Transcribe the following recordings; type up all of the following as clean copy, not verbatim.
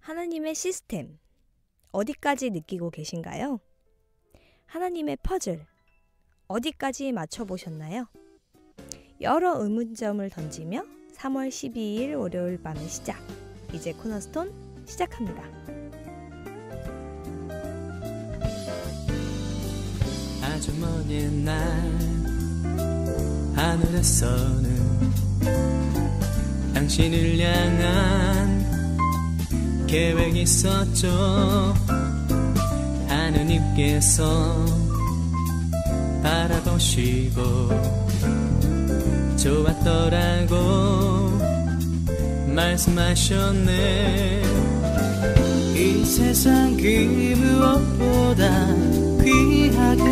하나님의 시스템, 어디까지 느끼고 계신가요? 하나님의 퍼즐, 어디까지 맞춰보셨나요? 여러 의문점을 던지며 3월 12일 월요일 밤의 시작, 이제 코너스톤 시작합니다. 아주 먼 옛날 하늘에서는 당신을 향한 계획이 있었죠. 하느님께서 바라보시고 좋았더라고 말씀하셨네. 이 세상 그 무엇보다 귀하게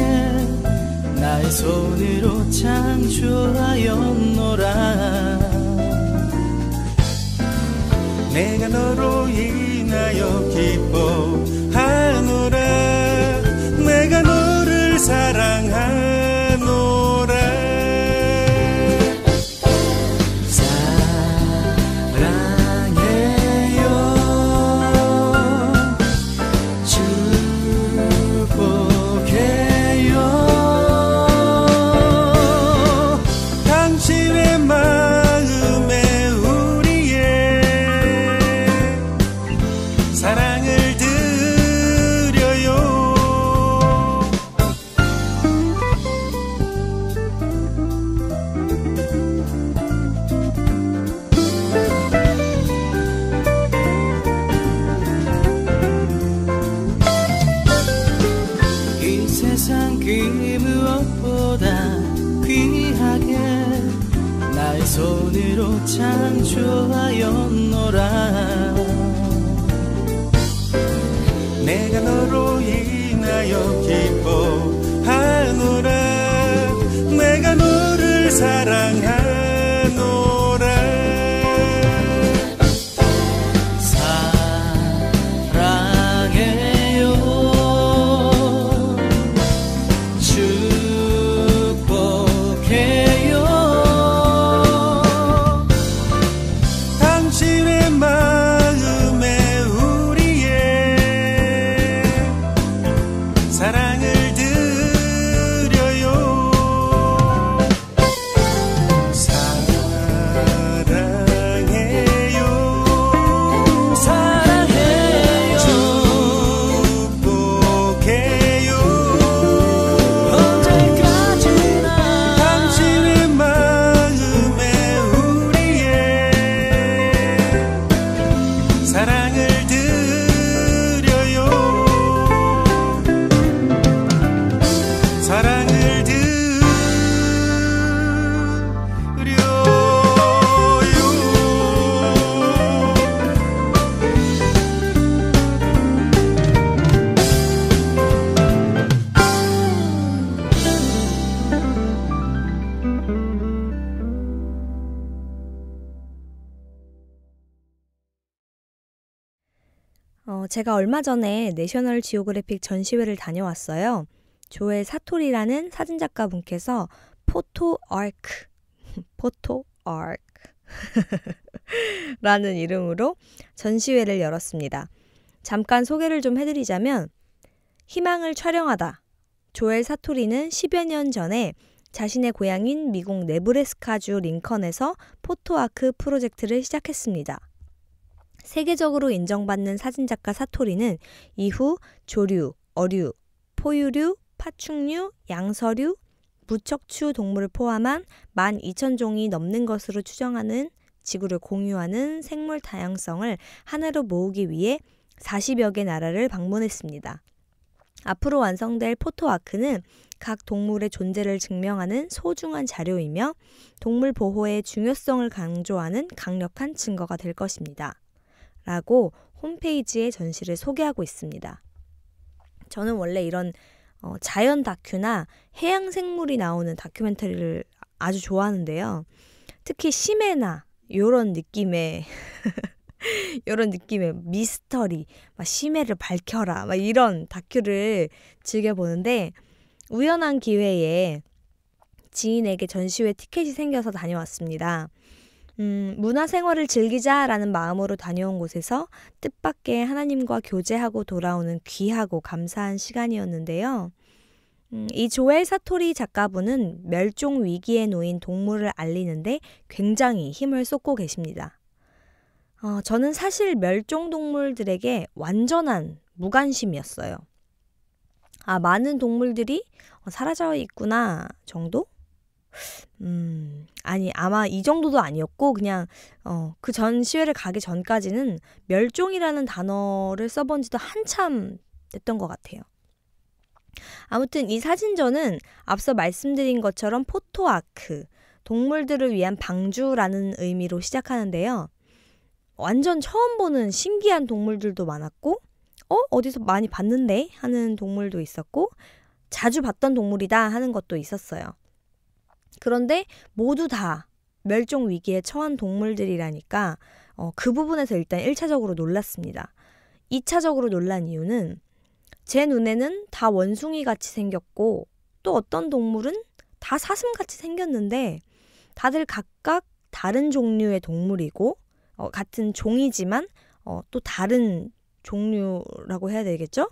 나의 손으로 창조하였노라. 내가 너로 인하여 기뻐하노라. 내가 너를 사랑하노라. 사랑해요 축복해요 당신의 마음에 사랑을 드려요. 이 세상 그 무엇보다 귀하게 나의 손으로 창조하였노라. 내가 너로 인하여 기뻐하노라. 내가 너를 사랑하노라. 사랑해요 축복해요 당신의 마음에 사랑을 드려요. 사랑해요 사랑해요 축복해요 언제까지나 당신의 마음에 우리의 사랑을 사랑을 제가 얼마 전에 내셔널 지오그래픽 전시회를 다녀왔어요. 조엘 사토리라는 사진작가 분께서 포토 아크 라는 이름으로 전시회를 열었습니다. 잠깐 소개를 좀 해드리자면 희망을 촬영하다. 조엘 사토리는 10여 년 전에 자신의 고향인 미국 네브래스카주 링컨에서 포토아크 프로젝트를 시작했습니다. 세계적으로 인정받는 사진작가 사토리는 이후 조류, 어류, 포유류, 파충류, 양서류, 무척추 동물을 포함한 12,000종이 넘는 것으로 추정하는 지구를 공유하는 생물 다양성을 하나로 모으기 위해 40여 개 나라를 방문했습니다. 앞으로 완성될 포토아크는 각 동물의 존재를 증명하는 소중한 자료이며 동물 보호의 중요성을 강조하는 강력한 증거가 될 것입니다. 라고 홈페이지에 전시를 소개하고 있습니다. 저는 원래 이런 자연 다큐나 해양 생물이 나오는 다큐멘터리를 아주 좋아하는데요. 특히 심해나 이런 느낌의 미스터리, 막 심해를 밝혀라, 막 이런 다큐를 즐겨보는데 우연한 기회에 지인에게 전시회 티켓이 생겨서 다녀왔습니다. 문화생활을 즐기자라는 마음으로 다녀온 곳에서 뜻밖의 하나님과 교제하고 돌아오는 귀하고 감사한 시간이었는데요. 이 조엘 사토리 작가분은 멸종 위기에 놓인 동물을 알리는데 굉장히 힘을 쏟고 계십니다. 저는 사실 멸종동물들에게 완전한 무관심이었어요. 많은 동물들이 사라져 있구나 정도? 아니 아마 이 정도도 아니었고 그냥 그 전시회를 가기 전까지는 멸종이라는 단어를 써본 지도 한참 됐던 것 같아요. 아무튼 이 사진전은 앞서 말씀드린 것처럼 포토아크, 동물들을 위한 방주라는 의미로 시작하는데요. 완전 처음 보는 신기한 동물들도 많았고 어디서 많이 봤는데 하는 동물도 있었고 자주 봤던 동물이다 하는 것도 있었어요. 그런데 모두 다 멸종 위기에 처한 동물들이라니까 그 부분에서 일단 1차적으로 놀랐습니다. 2차적으로 놀란 이유는 제 눈에는 다 원숭이 같이 생겼고 또 어떤 동물은 다 사슴같이 생겼는데 다들 각각 다른 종류의 동물이고 같은 종이지만 또 다른 종류라고 해야 되겠죠?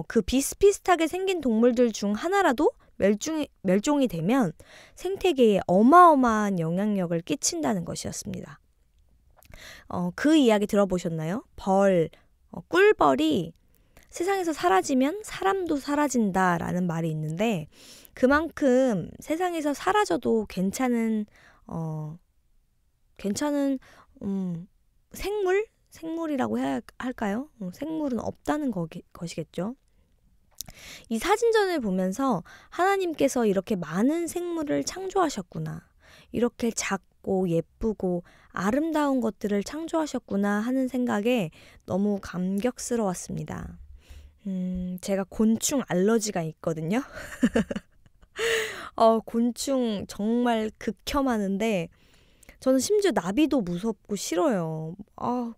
그 비슷비슷하게 생긴 동물들 중 하나라도 멸종이 되면 생태계에 어마어마한 영향력을 끼친다는 것이었습니다. 그 이야기 들어보셨나요? 꿀벌이 세상에서 사라지면 사람도 사라진다라는 말이 있는데 그만큼 세상에서 사라져도 괜찮은 생물이라고 해야 할까요? 생물은 없다는 것이겠죠. 이 사진전을 보면서 하나님께서 이렇게 많은 생물을 창조하셨구나. 이렇게 작고 예쁘고 아름다운 것들을 창조하셨구나 하는 생각에 너무 감격스러웠습니다. 제가 곤충 알러지가 있거든요. 곤충 정말 극혐하는데 저는 심지어 나비도 무섭고 싫어요.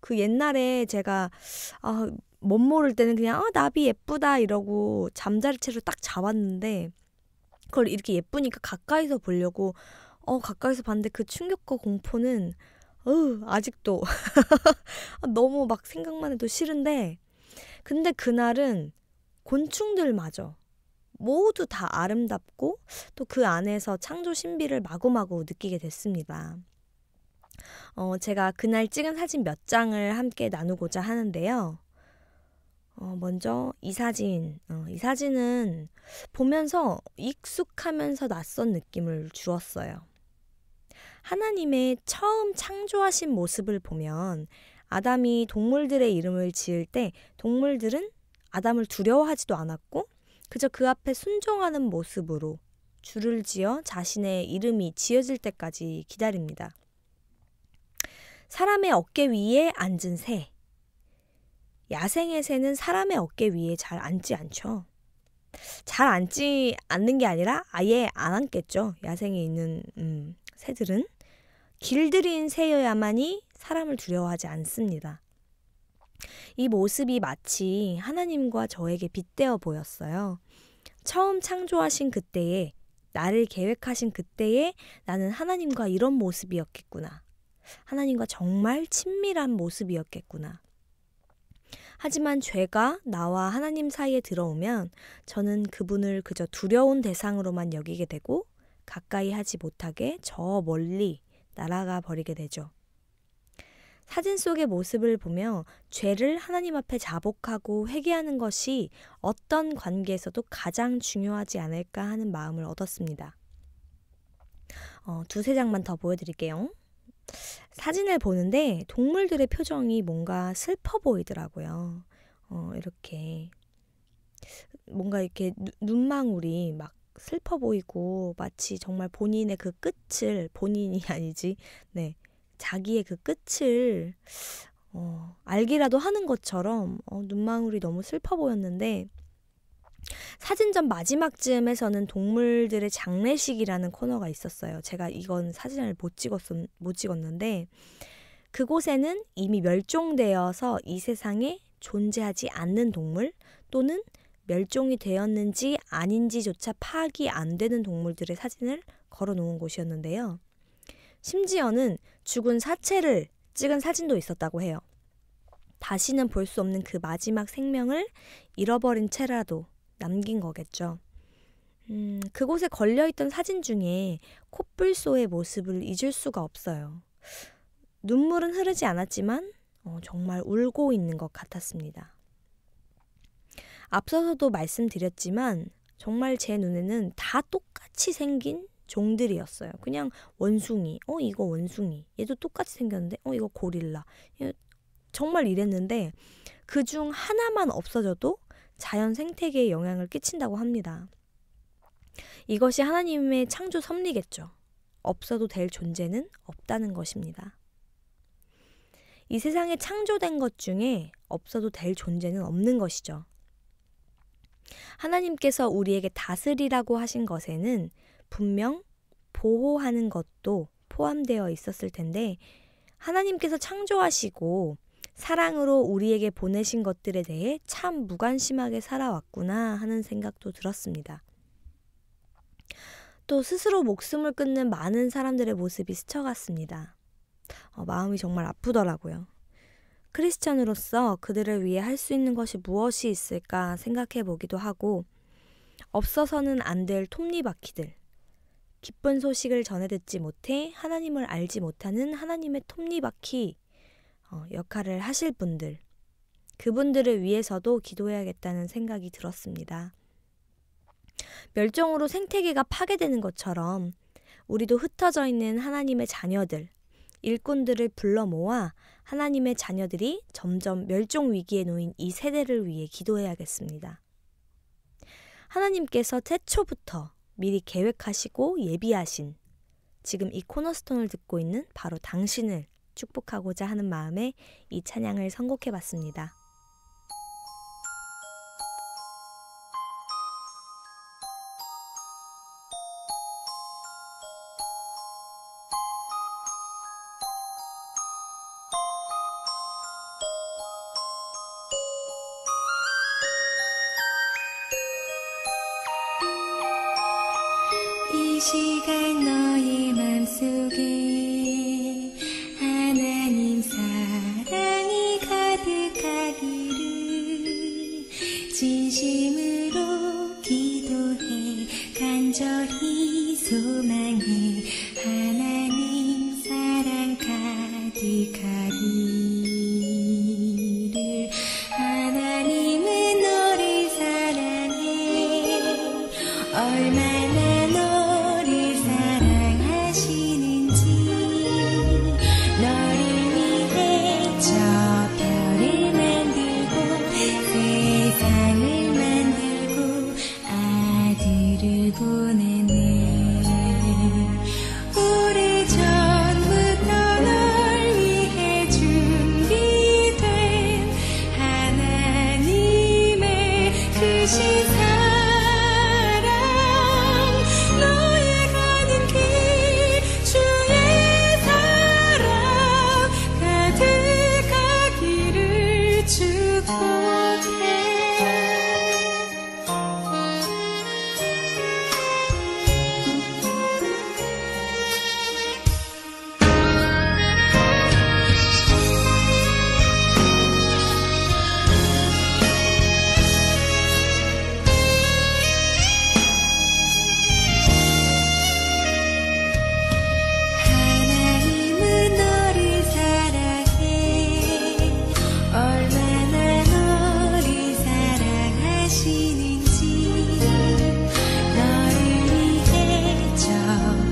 그 옛날에 제가 멋 모를 때는 그냥 나비 예쁘다 이러고 잠자리 채로 딱 잡았는데 그걸 이렇게 예쁘니까 가까이서 보려고 가까이서 봤는데 그 충격과 공포는 아직도 너무 막 생각만 해도 싫은데 근데 그날은 곤충들마저 모두 다 아름답고 또 그 안에서 창조 신비를 마구마구 느끼게 됐습니다. 제가 그날 찍은 사진 몇 장을 함께 나누고자 하는데요. 먼저 이 사진은 보면서 익숙하면서 낯선 느낌을 주었어요. 하나님의 처음 창조하신 모습을 보면 아담이 동물들의 이름을 지을 때 동물들은 아담을 두려워하지도 않았고 그저 그 앞에 순종하는 모습으로 줄을 지어 자신의 이름이 지어질 때까지 기다립니다. 사람의 어깨 위에 앉은 새. 야생의 새는 사람의 어깨 위에 잘 앉지 않죠. 잘 앉지 않는 게 아니라 아예 안 앉겠죠. 야생에 있는 새들은. 길들인 새여야만이 사람을 두려워하지 않습니다. 이 모습이 마치 하나님과 저에게 빗대어 보였어요. 처음 창조하신 그때에, 나를 계획하신 그때에 나는 하나님과 이런 모습이었겠구나. 하나님과 정말 친밀한 모습이었겠구나. 하지만 죄가 나와 하나님 사이에 들어오면 저는 그분을 그저 두려운 대상으로만 여기게 되고 가까이 하지 못하게 저 멀리 날아가 버리게 되죠. 사진 속의 모습을 보며 죄를 하나님 앞에 자복하고 회개하는 것이 어떤 관계에서도 가장 중요하지 않을까 하는 마음을 얻었습니다. 두세 장만 더 보여드릴게요. 사진을 보는데 동물들의 표정이 뭔가 슬퍼 보이더라고요. 이렇게 뭔가 이렇게 눈망울이 막 슬퍼 보이고 마치 정말 본인의 그 끝을 본인이 아니지 자기의 그 끝을 알기라도 하는 것처럼 눈망울이 너무 슬퍼 보였는데 사진전 마지막 즈음에서는 동물들의 장례식이라는 코너가 있었어요. 제가 이건 사진을 못 찍었는데 그곳에는 이미 멸종되어서 이 세상에 존재하지 않는 동물 또는 멸종이 되었는지 아닌지조차 파악이 안 되는 동물들의 사진을 걸어 놓은 곳이었는데요. 심지어는 죽은 사체를 찍은 사진도 있었다고 해요. 다시는 볼 수 없는 그 마지막 생명을 잃어버린 채라도 남긴 거겠죠. 그곳에 걸려있던 사진 중에 코뿔소의 모습을 잊을 수가 없어요. 눈물은 흐르지 않았지만 정말 울고 있는 것 같았습니다. 앞서서도 말씀드렸지만 정말 제 눈에는 다 똑같이 생긴 종들이었어요. 그냥 원숭이, 이거 원숭이, 얘도 똑같이 생겼는데 이거 고릴라, 정말 이랬는데 그중 하나만 없어져도 자연 생태계에 영향을 끼친다고 합니다. 이것이 하나님의 창조 섭리겠죠. 없어도 될 존재는 없다는 것입니다. 이 세상에 창조된 것 중에 없어도 될 존재는 없는 것이죠. 하나님께서 우리에게 다스리라고 하신 것에는 분명 보호하는 것도 포함되어 있었을 텐데 하나님께서 창조하시고 사랑으로 우리에게 보내신 것들에 대해 참 무관심하게 살아왔구나 하는 생각도 들었습니다. 또 스스로 목숨을 끊는 많은 사람들의 모습이 스쳐갔습니다. 마음이 정말 아프더라고요. 크리스찬으로서 그들을 위해 할 수 있는 것이 무엇이 있을까 생각해 보기도 하고 없어서는 안 될 톱니바퀴들, 기쁜 소식을 전해 듣지 못해 하나님을 알지 못하는 하나님의 톱니바퀴 역할을 하실 분들, 그분들을 위해서도 기도해야겠다는 생각이 들었습니다. 멸종으로 생태계가 파괴되는 것처럼 우리도 흩어져 있는 하나님의 자녀들, 일꾼들을 불러 모아 하나님의 자녀들이 점점 멸종 위기에 놓인 이 세대를 위해 기도해야겠습니다. 하나님께서 태초부터 미리 계획하시고 예비하신 지금 이 코너스톤을 듣고 있는 바로 당신을 축복하고자 하는 마음에 이 찬양을 선곡해봤습니다. 이 시간 너의 맘속에 하나님 사랑이 가득하기를 진심으로 기도해 간절히 소망해 하나님 사랑 가득하기를 하나님은 너를 사랑해 얼마나 너를 사랑하시는지 너를 위해 저 별을 만들고 세상을 만들고 아들을 보내네 오래전부터 널 위해 준비된 하나님의 크신 사랑 너의 가는 길 주의 사랑 가득하기를 축복해 하나님은 너를 사랑해 얼마나 너를 사랑하시는지 너를 위해 저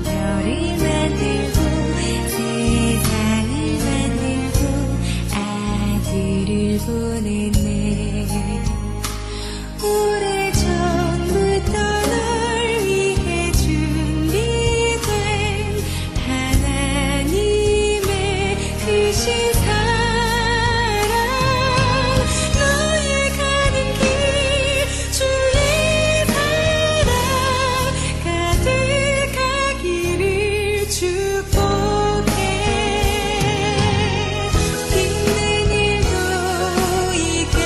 별을 만들고 세상을 만들고 아들을 보냈네 오래전부터 널 위해 준비된 하나님의 크신 사랑 너의 가는 길 주의 사랑 가득하기를 축복해 힘든 일도 이겨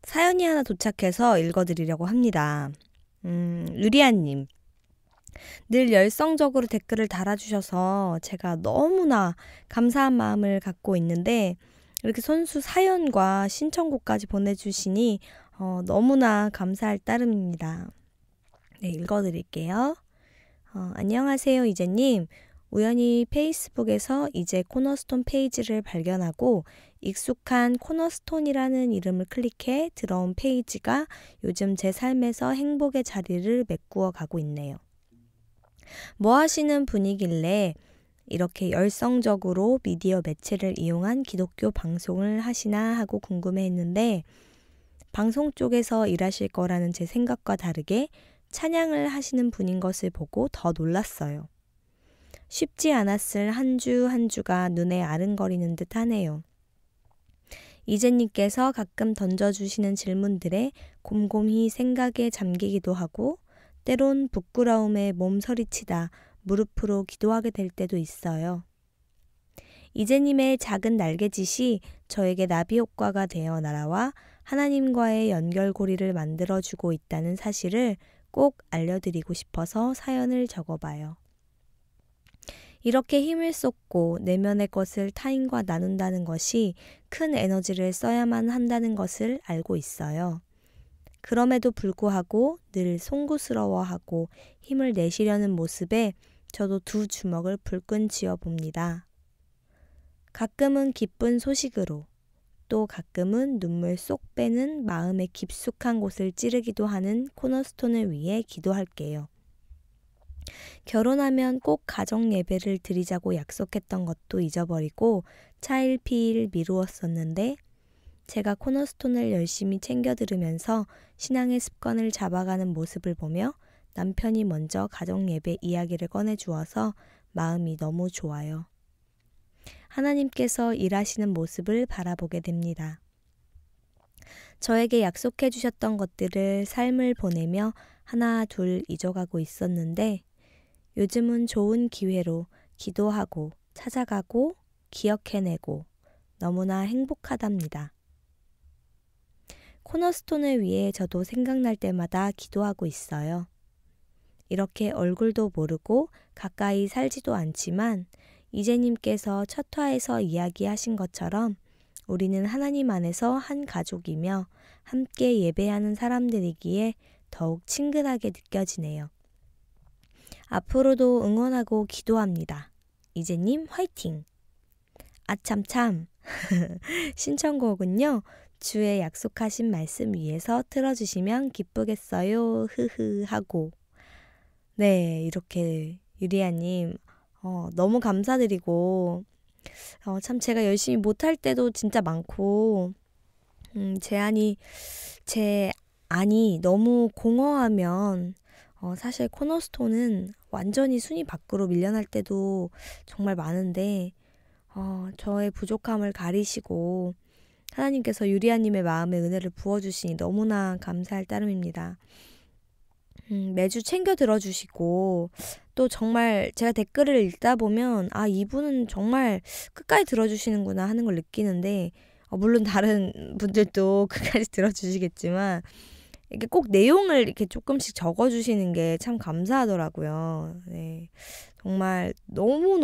사연이 하나 도착해서 읽어드리려고 합니다. 유리아님. 늘 열성적으로 댓글을 달아주셔서 제가 너무나 감사한 마음을 갖고 있는데 이렇게 선수 사연과 신청곡까지 보내주시니 너무나 감사할 따름입니다. 네, 읽어드릴게요. 안녕하세요, 이재님. 우연히 페이스북에서 이제 코너스톤 페이지를 발견하고 익숙한 코너스톤이라는 이름을 클릭해 들어온 페이지가 요즘 제 삶에서 행복의 자리를 메꾸어 가고 있네요. 뭐 하시는 분이길래 이렇게 열성적으로 미디어 매체를 이용한 기독교 방송을 하시나 하고 궁금해했는데 방송 쪽에서 일하실 거라는 제 생각과 다르게 찬양을 하시는 분인 것을 보고 더 놀랐어요. 쉽지 않았을 한 주 한 주가 눈에 아른거리는 듯 하네요. 이재님께서 가끔 던져주시는 질문들에 곰곰이 생각에 잠기기도 하고 때론 부끄러움에 몸서리치다 무릎으로 기도하게 될 때도 있어요. 이재님의 작은 날개짓이 저에게 나비 효과가 되어 날아와 하나님과의 연결고리를 만들어주고 있다는 사실을 꼭 알려드리고 싶어서 사연을 적어봐요. 이렇게 힘을 쏟고 내면의 것을 타인과 나눈다는 것이 큰 에너지를 써야만 한다는 것을 알고 있어요. 그럼에도 불구하고 늘 송구스러워하고 힘을 내시려는 모습에 저도 두 주먹을 불끈 쥐어봅니다. 가끔은 기쁜 소식으로 또 가끔은 눈물 쏙 빼는 마음의 깊숙한 곳을 찌르기도 하는 코너스톤을 위해 기도할게요. 결혼하면 꼭 가정 예배를 드리자고 약속했던 것도 잊어버리고 차일피일 미루었었는데 제가 코너스톤을 열심히 챙겨 들으면서 신앙의 습관을 잡아가는 모습을 보며 남편이 먼저 가정 예배 이야기를 꺼내주어서 마음이 너무 좋아요. 하나님께서 일하시는 모습을 바라보게 됩니다. 저에게 약속해 주셨던 것들을 삶을 보내며 하나 둘 잊어가고 있었는데 요즘은 좋은 기회로 기도하고 찾아가고 기억해내고 너무나 행복하답니다. 코너스톤을 위해 저도 생각날 때마다 기도하고 있어요. 이렇게 얼굴도 모르고 가까이 살지도 않지만 이재님께서 첫 화에서 이야기하신 것처럼 우리는 하나님 안에서 한 가족이며 함께 예배하는 사람들이기에 더욱 친근하게 느껴지네요. 앞으로도 응원하고 기도합니다. 이재님 화이팅! 아참참! 신청곡은요. 주의 약속하신 말씀 위에서 틀어주시면 기쁘겠어요. 흐흐 하고 네, 이렇게 유리아님 너무 감사드리고 참 제가 열심히 못할 때도 진짜 많고 제 안이 너무 공허하면 사실 코너스톤은 완전히 순위 밖으로 밀려날 때도 정말 많은데 저의 부족함을 가리시고 하나님께서 유리아님의 마음에 은혜를 부어주시니 너무나 감사할 따름입니다. 매주 챙겨 들어주시고 또 정말 제가 댓글을 읽다 보면 이분은 정말 끝까지 들어주시는구나 하는 걸 느끼는데 물론 다른 분들도 끝까지 들어주시겠지만 이렇게 꼭 내용을 이렇게 조금씩 적어주시는 게 참 감사하더라고요. 네, 정말 너무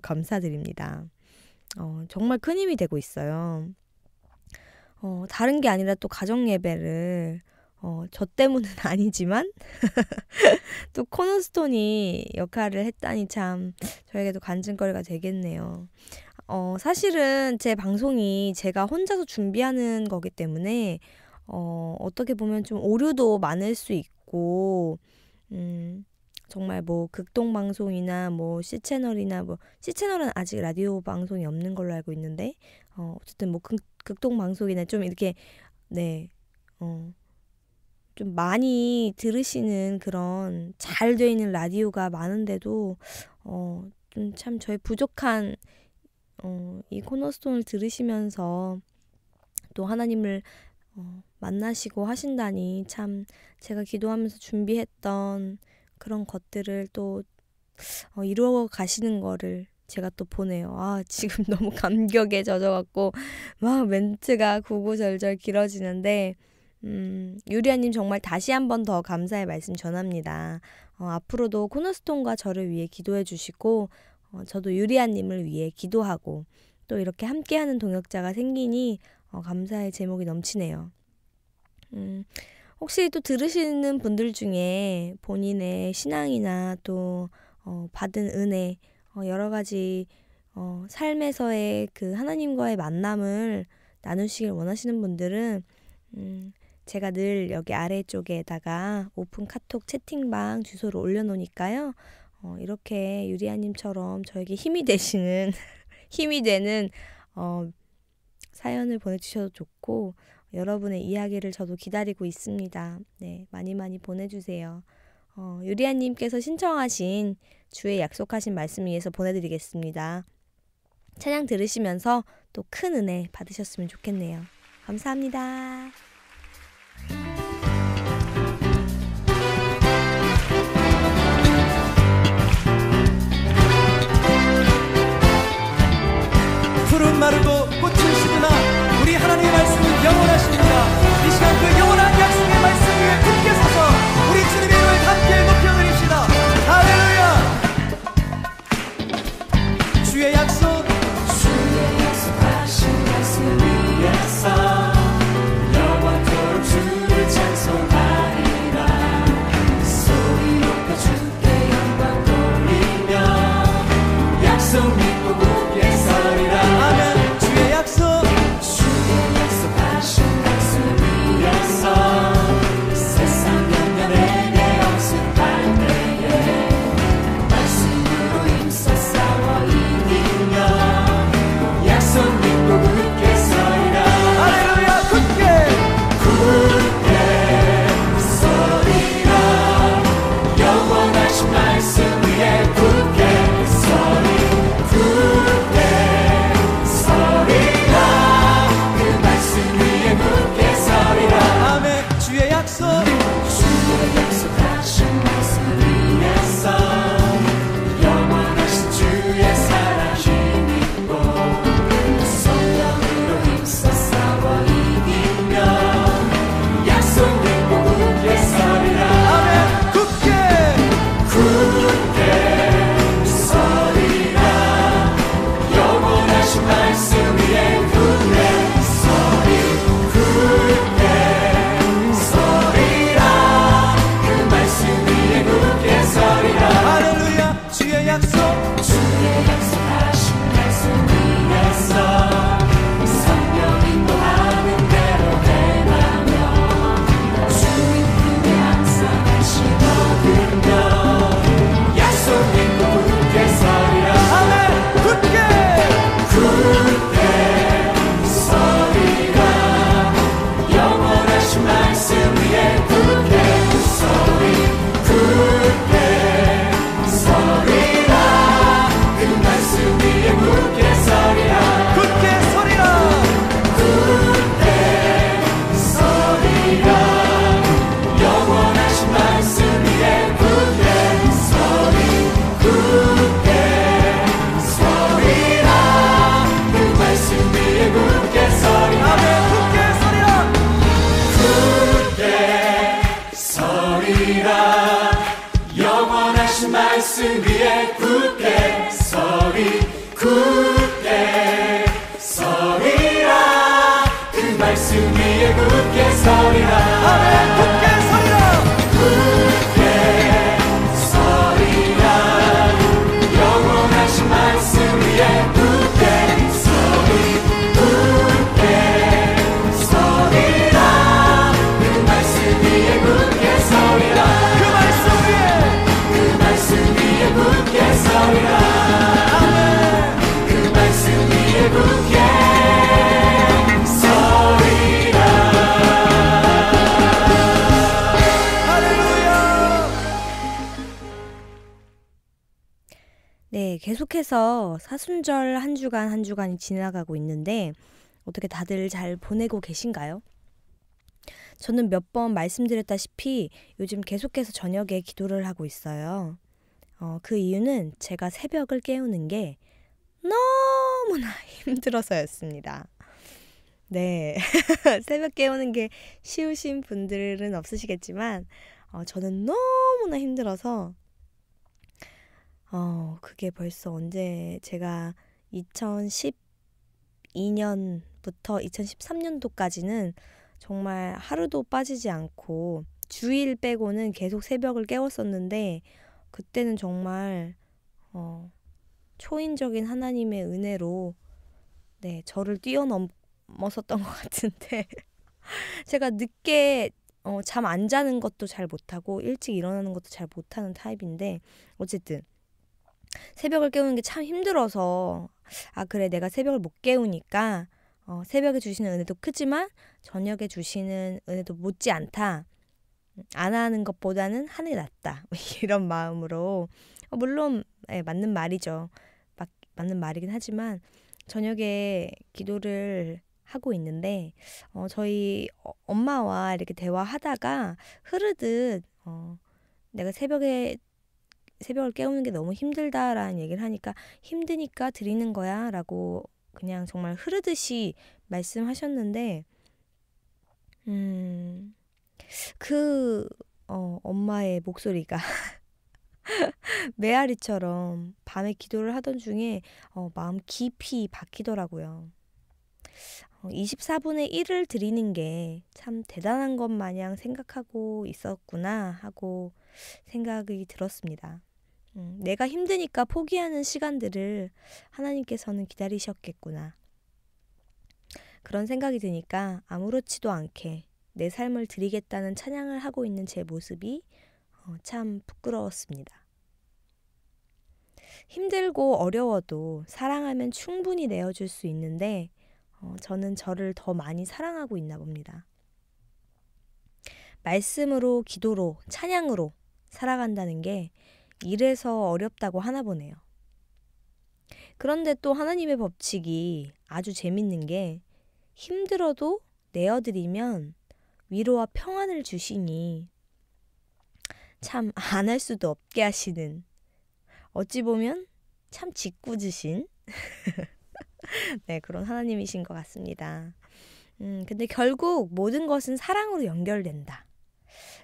감사드립니다. 정말 큰 힘이 되고 있어요. 다른 게 아니라 또 가정 예배를 저 때문은 아니지만 또 코너스톤이 역할을 했다니 참 저에게도 간증거리가 되겠네요. 사실은 제 방송이 제가 혼자서 준비하는 거기 때문에 어떻게 보면 좀 오류도 많을 수 있고 정말 뭐 극동방송이나 뭐 C채널이나 뭐 C채널은 아직 라디오 방송이 없는 걸로 알고 있는데 어쨌든 뭐 극동방송이나 좀 이렇게 네 좀 많이 들으시는 그런 잘 돼 있는 라디오가 많은데도 좀 참 저의 부족한 이 코너스톤을 들으시면서 또 하나님을 만나시고 하신다니 참 제가 기도하면서 준비했던 그런 것들을 또 이루어 가시는 거를 제가 또 보내요. 지금 너무 감격에 젖어갖고 막 멘트가 구구절절 길어지는데 유리아님 정말 다시 한 번 더 감사의 말씀 전합니다. 앞으로도 코너스톤과 저를 위해 기도해 주시고 저도 유리아님을 위해 기도하고 또 이렇게 함께하는 동역자가 생기니 감사의 제목이 넘치네요. 혹시 또 들으시는 분들 중에 본인의 신앙이나 또 받은 은혜 여러 가지 삶에서의 그 하나님과의 만남을 나누시길 원하시는 분들은 제가 늘 여기 아래쪽에다가 오픈 카톡 채팅방 주소를 올려놓으니까요. 이렇게 유리아님처럼 저에게 힘이 되시는 힘이 되는 사연을 보내주셔도 좋고 여러분의 이야기를 저도 기다리고 있습니다. 네, 많이 많이 보내주세요. 유리아님께서 신청하신 주의 약속하신 말씀 위해서 보내드리겠습니다. 찬양 들으시면서 또 큰 은혜 받으셨으면 좋겠네요. 감사합니다. 푸른 마르고 꽃은 시드나 우리 하나님의 말씀은 영원하십니다. 이 시간 그 영원한 약속의 말씀 위에 굳게 서서 우리 주님의 이름을 함께 높여드립시다. 할렐루야. 주의 약속하신 말씀 위에서 영원토록 주를 찬송하리라. 소리 높여 주께 영광 돌리며 약속 믿고 굳게 서리라. 아멘. 주의 약속하신 말씀 위에서 세상 연년에게 엄습할 때에 말씀으로 힘써 싸워 이기며 약속 믿고 굳게 서리라. 할렐루야. 굳게 서리라. 영원하신 말씀 위에 굳게 약속하신 말씀 위에서 영원하신 주의 사랑 힘입고 성령으로 힘써 싸워 이기며 약속 믿고 굳게 서리라. 아멘. 굳게 서리라. 영원하신 말씀 위에 굳게 할렐루야. 주의 약속하신 말씀 위에서 성령 인도하는 대로 행하며 주님 품에 항상 안식어들며 약속 믿고 굳게 서리라. 아멘. 굳게 서리라. 영원하신 말씀 위에 굳게 서리라. 영원하신 말씀 위에 굳게 서리라. 그 말씀 위에 굳게 서리라. 아멘. 굳게 서리라. 영원하신 말씀 위에 굳게 서리라. 그 말씀 위에 굳게 서리라. 굳게 서리라. 아멘. 그 말씀 위에 굳게 서리라. 할렐루야. 네, 계속해서 사순절 한 주간이 지나가고 있는데 어떻게 다들 잘 보내고 계신가요? 저는 몇 번 말씀드렸다시피 요즘 계속해서 저녁에 기도를 하고 있어요. 그 이유는 제가 새벽을 깨우는 게 너무나 힘들어서였습니다. 네. 새벽 깨우는 게 쉬우신 분들은 없으시겠지만 저는 너무나 힘들어서 그게 벌써 언제 제가 2012년부터 2013년도까지는 정말 하루도 빠지지 않고 주일 빼고는 계속 새벽을 깨웠었는데 그때는 정말 초인적인 하나님의 은혜로 네, 저를 뛰어넘었었던 것 같은데 제가 늦게 잠 안 자는 것도 잘 못하고 일찍 일어나는 것도 잘 못하는 타입인데 어쨌든 새벽을 깨우는 게 참 힘들어서 그래 내가 새벽을 못 깨우니까 새벽에 주시는 은혜도 크지만 저녁에 주시는 은혜도 못지 않다. 안 하는 것보다는 하는 게 낫다. 이런 마음으로 물론 맞는 말이죠. 맞는 말이긴 하지만 저녁에 기도를 하고 있는데 저희 엄마와 이렇게 대화하다가 흐르듯 내가 새벽을 깨우는 게 너무 힘들다라는 얘기를 하니까 힘드니까 드리는 거야 라고 그냥 정말 흐르듯이 말씀하셨는데 엄마의 목소리가 메아리처럼 밤에 기도를 하던 중에 마음 깊이 박히더라고요. 24분의 1을 드리는 게 참 대단한 것 마냥 생각하고 있었구나 하고 생각이 들었습니다. 내가 힘드니까 포기하는 시간들을 하나님께서는 기다리셨겠구나. 그런 생각이 드니까 아무렇지도 않게 내 삶을 드리겠다는 찬양을 하고 있는 제 모습이 참 부끄러웠습니다. 힘들고 어려워도 사랑하면 충분히 내어줄 수 있는데 저는 저를 더 많이 사랑하고 있나 봅니다. 말씀으로, 기도로, 찬양으로 살아간다는 게 이래서 어렵다고 하나 보네요. 그런데 또 하나님의 법칙이 아주 재밌는 게 힘들어도 내어드리면 위로와 평안을 주시니 참 안 할 수도 없게 하시는 어찌 보면 참 짓궂으신 네, 그런 하나님이신 것 같습니다. 근데 결국 모든 것은 사랑으로 연결된다.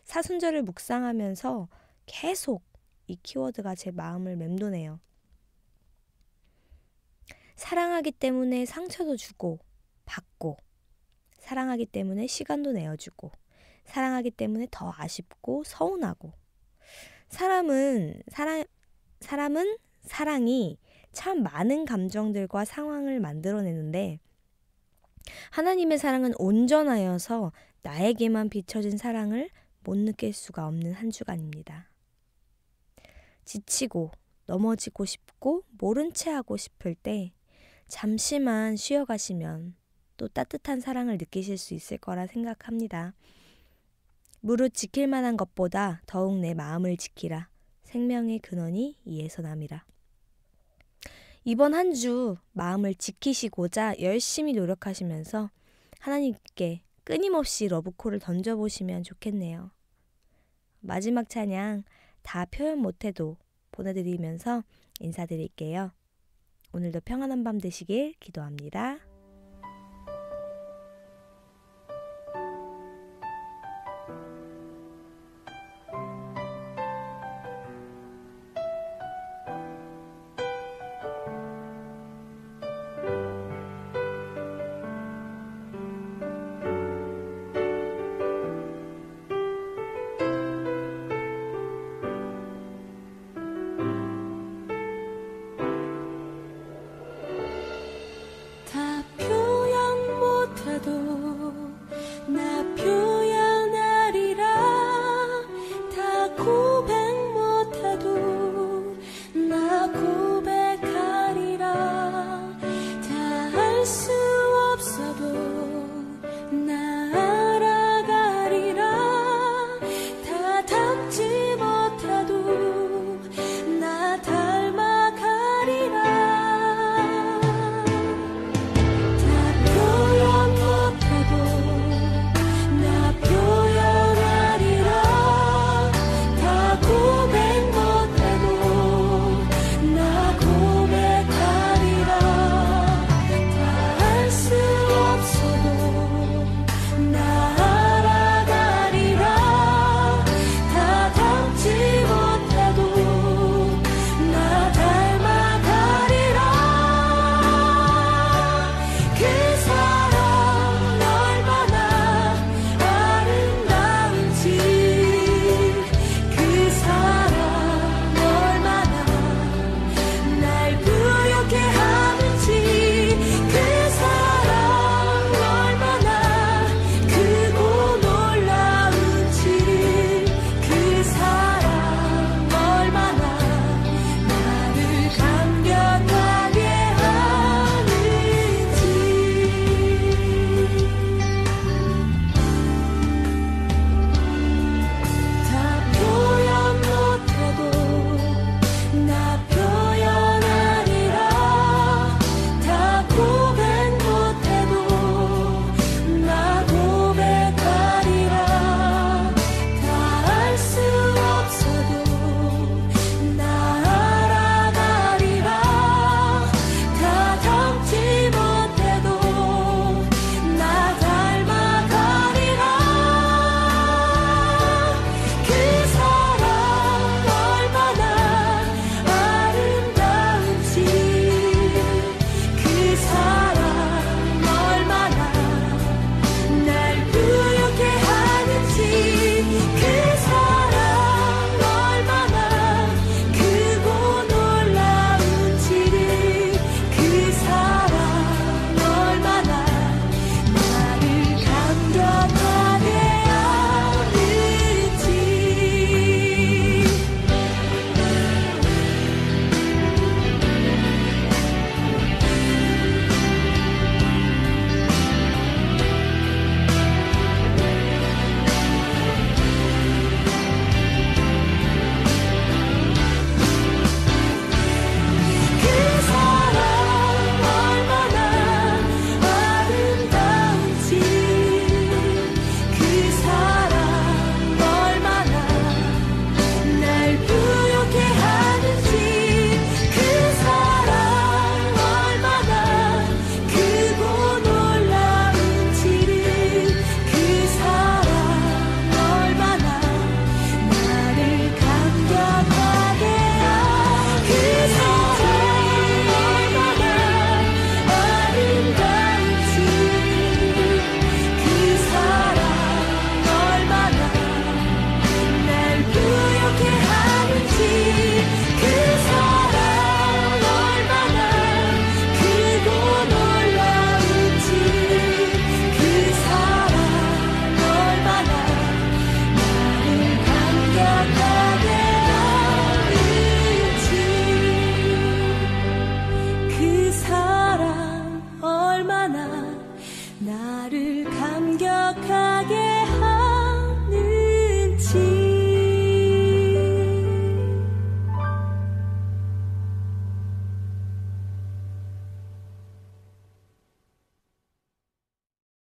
사순절을 묵상하면서 계속 이 키워드가 제 마음을 맴도네요. 사랑하기 때문에 상처도 주고 받고 사랑하기 때문에 시간도 내어주고 사랑하기 때문에 더 아쉽고 서운하고 사람은 사랑이 참 많은 감정들과 상황을 만들어내는데 하나님의 사랑은 온전하여서 나에게만 비춰진 사랑을 못 느낄 수가 없는 한 주간입니다. 지치고 넘어지고 싶고 모른 채 하고 싶을 때 잠시만 쉬어가시면 또 따뜻한 사랑을 느끼실 수 있을 거라 생각합니다. 무릇 지킬 만한 것보다 더욱 내 마음을 지키라. 생명의 근원이 이에서 남이라. 이번 한 주 마음을 지키시고자 열심히 노력하시면서 하나님께 끊임없이 러브콜을 던져보시면 좋겠네요. 마지막 찬양 다 표현 못해도 보내드리면서 인사드릴게요. 오늘도 평안한 밤 되시길 기도합니다.